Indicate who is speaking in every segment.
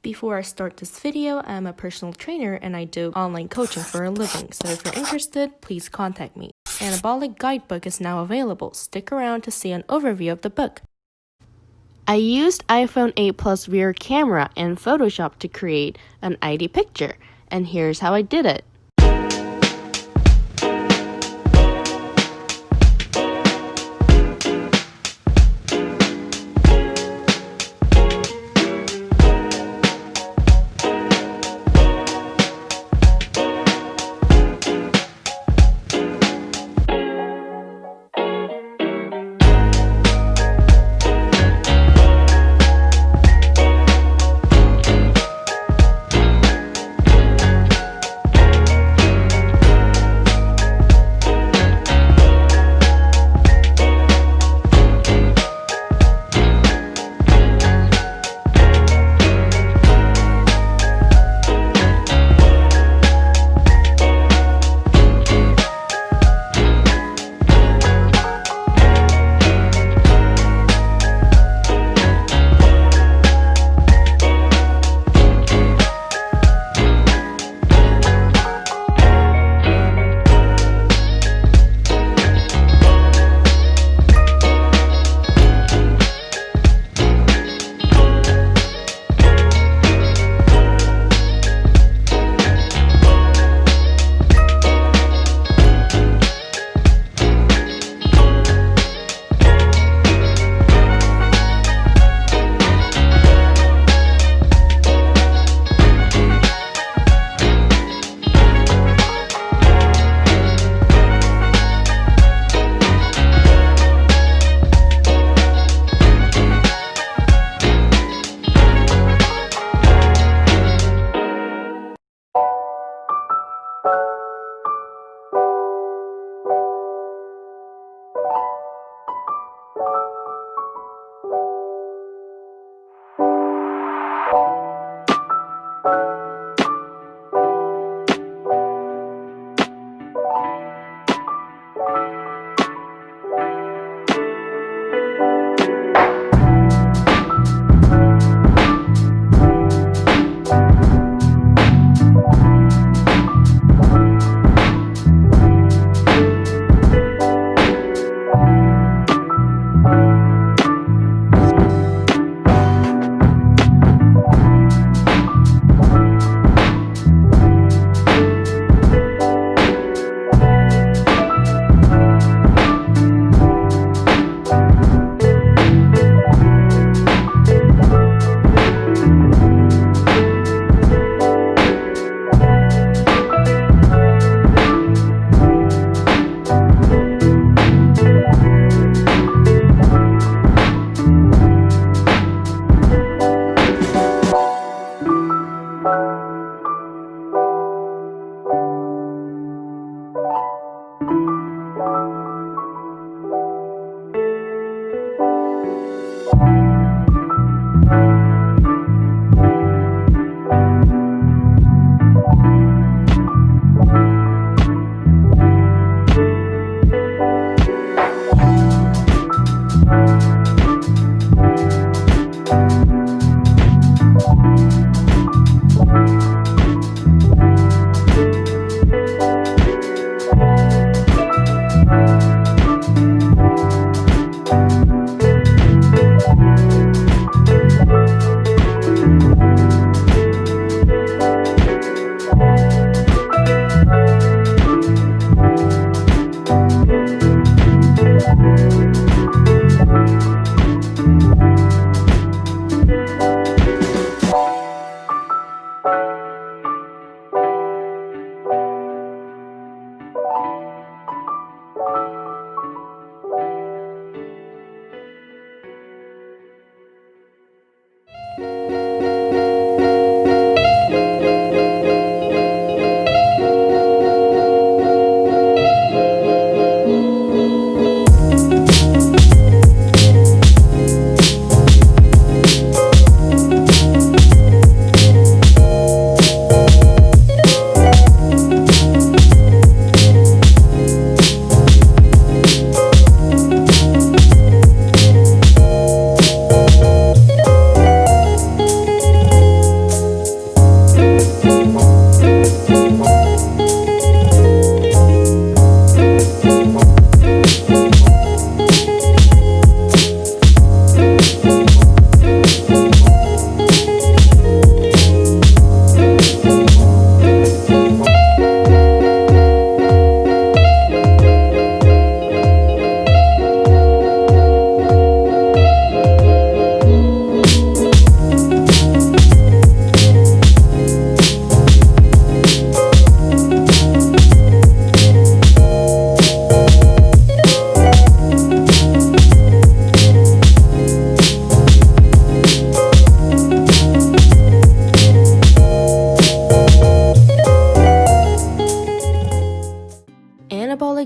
Speaker 1: Before I start this video, I'm a personal trainer and I do online coaching for a living, so if you're interested, please contact me. Anabolic Guidebook is now available. Stick around to see an overview of the book. I used iPhone 8 Plus rear camera and Photoshop to create an ID picture, and here's how I did it.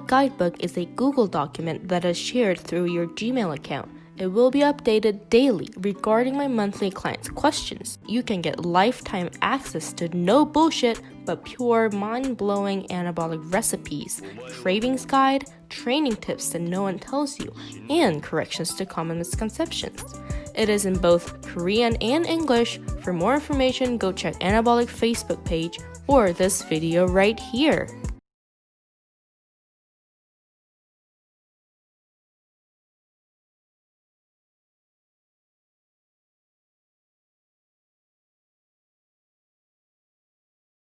Speaker 1: Anabolic Guidebook is a Google document that is shared through your Gmail account. It will be updated daily regarding my monthly clients' questions. You can get lifetime access to no bullshit but pure mind-blowing anabolic recipes, cravings guide, training tips that no one tells you, and corrections to common misconceptions. It is in both Korean and English. For more information, go check Anabolic Facebook page or this video right here.